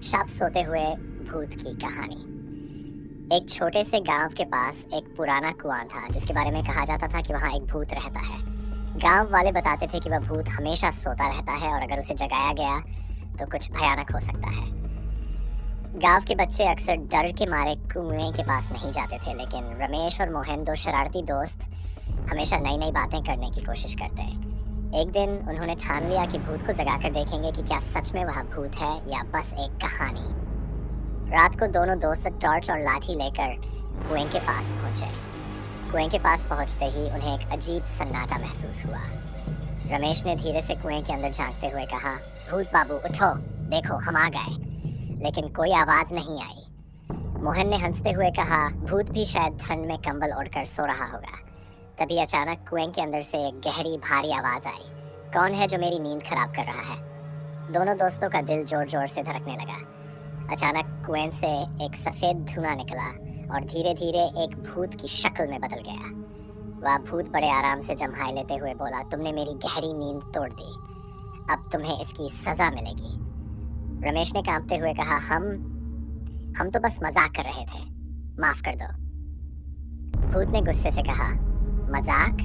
शब सोते हुए भूत की कहानी। एक छोटे से गांव के पास एक पुराना कुआं था जिसके बारे में कहा जाता था कि वहां एक भूत रहता है। गांव वाले बताते थे कि वह भूत हमेशा सोता रहता है और अगर उसे जगाया गया तो कुछ भयानक हो सकता है। गांव के बच्चे अक्सर डर के मारे कुएं के पास नहीं जाते थे, लेकिन रमेश और मोहन, दो शरारती दोस्त, हमेशा नई नई बातें करने की कोशिश करते। एक दिन उन्होंने ठान लिया कि भूत को जगाकर देखेंगे कि क्या सच में वह भूत है या बस एक कहानी। रात को दोनों दोस्त टॉर्च और लाठी लेकर कुएं के पास पहुंचे। कुएं के पास पहुंचते ही उन्हें एक अजीब सन्नाटा महसूस हुआ। रमेश ने धीरे से कुएं के अंदर झांकते हुए कहा, भूत बाबू उठो, देखो हम आ गए। लेकिन कोई आवाज नहीं आई। मोहन ने हंसते हुए कहा, भूत भी शायद ठंड में कंबल ओढ़कर सो रहा होगा। तभी अचानक कुएं के अंदर से एक गहरी भारी आवाज आई, कौन है जो मेरी नींद खराब कर रहा है? दोनों दोस्तों का दिल जोर जोर से धड़कने लगा। अचानक कुएं से एक सफेद धुआं निकला और धीरे धीरे एक भूत की शक्ल में बदल गया। वह भूत बड़े आराम से जम्हाई लेते हुए बोला, तुमने मेरी गहरी नींद तोड़ दी, अब तुम्हें इसकी सजा मिलेगी। रमेश ने कांपते हुए कहा, हम तो बस मजाक कर रहे थे, माफ कर दो। भूत ने गुस्से से कहा, मजाक?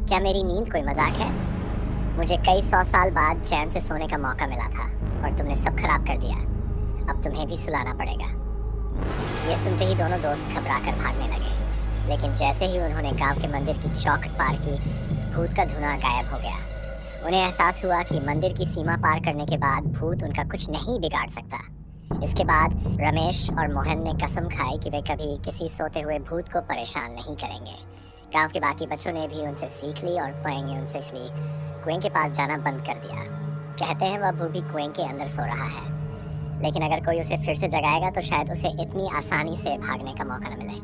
क्या मेरी नींद कोई मजाक है? मुझे कई 100 साल बाद चैन से सोने का मौका मिला था और तुमने सब खराब कर दिया। अब तुम्हें भी सुलाना पड़ेगा। ये सुनते ही दोनों दोस्त घबराकर भागने लगे, लेकिन जैसे ही उन्होंने गांव के मंदिर की चौखट पार की, भूत का धुआं गायब हो गया। उन्हें एहसास हुआ कि मंदिर की सीमा पार करने के बाद भूत उनका कुछ नहीं बिगाड़ सकता। इसके बाद रमेश और मोहन ने कसम खाई कि वे कभी किसी सोते हुए भूत को परेशान नहीं करेंगे। गांव के बाकी बच्चों ने भी उनसे सीख ली और कहेंगे उनसे इसलिए कुएं के पास जाना बंद कर दिया। कहते हैं वह भूत भी कुएं के अंदर सो रहा है, लेकिन अगर कोई उसे फिर से जगाएगा तो शायद उसे इतनी आसानी से भागने का मौका न मिले।